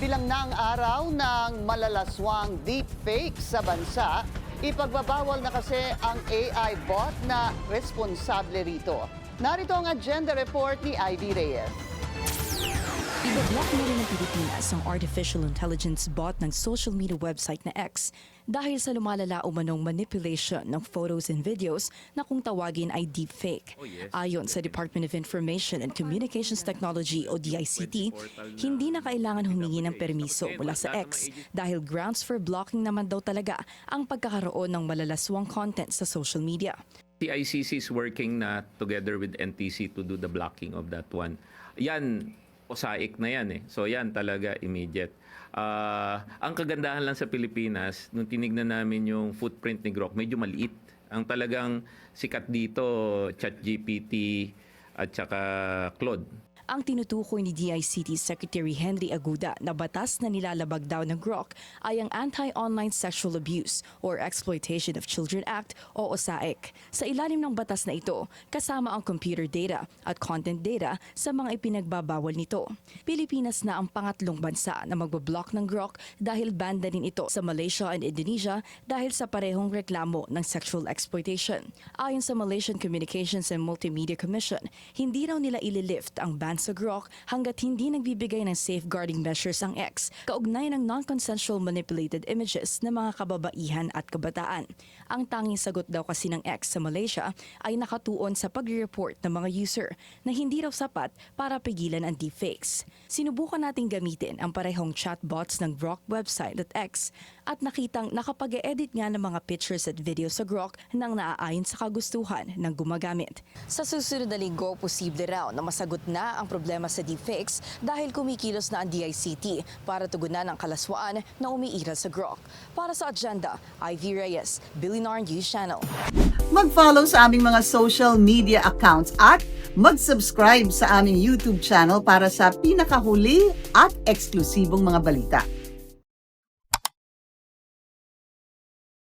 Bilang na ang araw ng malalaswang deepfake sa bansa, ipagbabawal na kasi ang AI bot na responsable rito. Narito ang agenda report ni Ivy Reyes. Ibablock na rin ng Pilipinas ang artificial intelligence bot ng social media website na X dahil sa lumalala umanong manipulation ng photos and videos na kung tawagin ay deepfake. Ayon sa Department of Information and Communications Technology o DICT, hindi na kailangan humingi ng permiso mula sa X dahil grounds for blocking naman daw talaga ang pagkakaroon ng malalaswang content sa social media. The ICC is working na together with NTC to do the blocking of that one. Yan, OSAIC na yan eh. So yan talaga immediate. Ang kagandahan lang sa Pilipinas, nung tinignan namin yung footprint ni Grok, medyo maliit. Ang talagang sikat dito, ChatGPT at saka Claude. Ang tinutukoy ni DICT Secretary Henry Aguda na batas na nilalabag daw ng Grok ay ang Anti-Online Sexual Abuse or Exploitation of Children Act o OSAIC. Sa ilalim ng batas na ito, kasama ang computer data at content data sa mga ipinagbabawal nito. Pilipinas na ang pangatlong bansa na magbablock ng Grok dahil banned na rin ito sa Malaysia and Indonesia dahil sa parehong reklamo ng sexual exploitation. Ayon sa Malaysian Communications and Multimedia Commission, hindi raw nila ililift ang ban sa Grok hanggat hindi nagbibigay ng safeguarding measures ang X kaugnay ng non-consensual manipulated images ng mga kababaihan at kabataan. Ang tanging sagot daw kasi ng X sa Malaysia ay nakatuon sa pag-report ng mga user na hindi raw sapat para pigilan ang deepfakes. Sinubukan nating gamitin ang parehong chatbots ng Grok website at X at nakitang nakapag-edit nga ng mga pictures at videos sa Grok nang naaayon sa kagustuhan ng gumagamit. Sa susunod na linggo, posible raw na masagot na ang problema sa deepfakes dahil kumikilos na ang DICT para tugunan ang kalaswaan na umiiral sa Grok. Para sa agenda, Ivy Reyes, Bilinar News Channel. Mag-follow sa aming mga social media accounts at mag-subscribe sa aming YouTube channel para sa pinakahuli at eksklusibong mga balita.